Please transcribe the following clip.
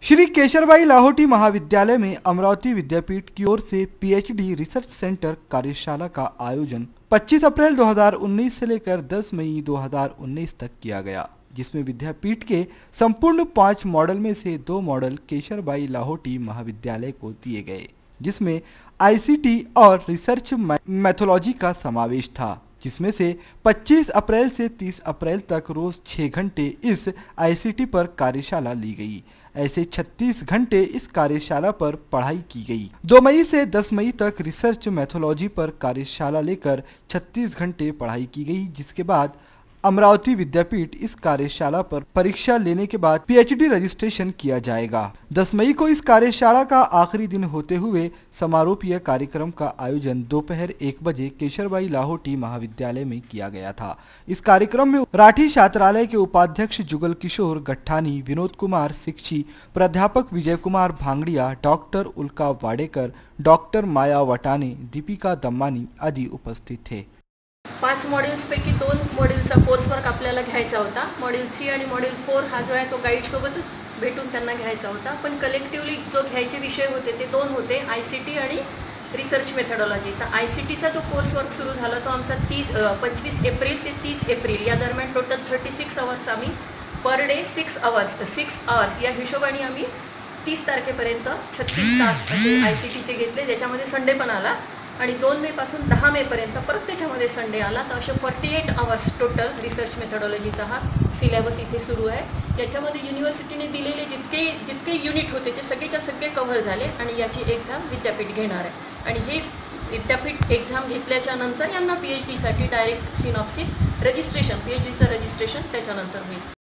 श्री केशरबाई लाहोटी महाविद्यालय में अमरावती विद्यापीठ की ओर से पीएचडी रिसर्च सेंटर कार्यशाला का आयोजन 25 अप्रैल 2019 से लेकर 10 मई 2019 तक किया गया, जिसमें विद्यापीठ के संपूर्ण 5 मॉडल में से 2 मॉडल केशरबाई लाहोटी महाविद्यालय को दिए गए, जिसमें आईसीटी और रिसर्च मैथोलॉजी का समावेश था, जिसमें से 25 अप्रैल से 30 अप्रैल तक रोज 6 घंटे इस आईसीटी पर कार्यशाला ली गई। ऐसे 36 घंटे इस कार्यशाला पर पढ़ाई की गई। 2 मई से 10 मई तक रिसर्च मैथोलॉजी पर कार्यशाला लेकर 36 घंटे पढ़ाई की गई, जिसके बाद अमरावती विद्यापीठ इस कार्यशाला पर परीक्षा लेने के बाद पीएचडी रजिस्ट्रेशन किया जाएगा। 10 मई को इस कार्यशाला का आखिरी दिन होते हुए समारोपीय कार्यक्रम का आयोजन दोपहर 1 बजे केशरबाई लाहोटी महाविद्यालय में किया गया था। इस कार्यक्रम में राठी छात्रालय के उपाध्यक्ष जुगल किशोर गट्ठानी, विनोद कुमार सिक्ची, प्राध्यापक विजय कुमार भांगड़िया, डॉक्टर उल्का वाडेकर, डॉक्टर माया वटाने, दीपिका दम्मानी आदि उपस्थित थे। 5 मॉड्यूल्सपैकी 2 मॉड्यूलचा कोर्सवर्क आपल्याला घ्यायचा होता। मॉड्यूल 3 आणि मॉड्यूल 4 हा जो आहे तो गाईडसोबतच भेटून त्यांना घ्यायचा होता, पण कलेक्टिवली जो घ्यायचे विषय होते ते 2 होते, आयसीटी आणि रिसर्च मेथडॉलॉजी। तर आयसीटीचा जो कोर्सवर्क सुरू झाला तो आमचा 25 एप्रिल ते 30 एप्रिल या दरम्यान टोटल 36 आवर्स आम्ही पर डे 6 आवर्स या हिशोबाने आम्ही 30 तारखेपर्यंत 36 तास असे आयसीटीचे घेतले, ज्याच्यामध्ये संडे पण आला। आणि 2 मे पासून 10 मे पर्यंत परत त्याच्यामध्ये संडे आला, तर असे 48 आवर्स टोटल रिसर्च मेथडॉलॉजीचा हा सिलेबस इथे सुरू आहे। याच्यामध्ये युनिव्हर्सिटीने दिलेले जितके युनिट होते ते सगळेच्या सगळे कव्हर झाले आणि याची एक्झाम विद्यापीठ घेणार आहे। आणि हे विद्यापीठ एक्झाम घेतल्याच्या नंतर यांना पीएचडीसाठी डायरेक्ट सिनॉप्सिस रजिस्ट्रेशन, पीएचडीचं रजिस्ट्रेशन त्याच्यानंतर होईल।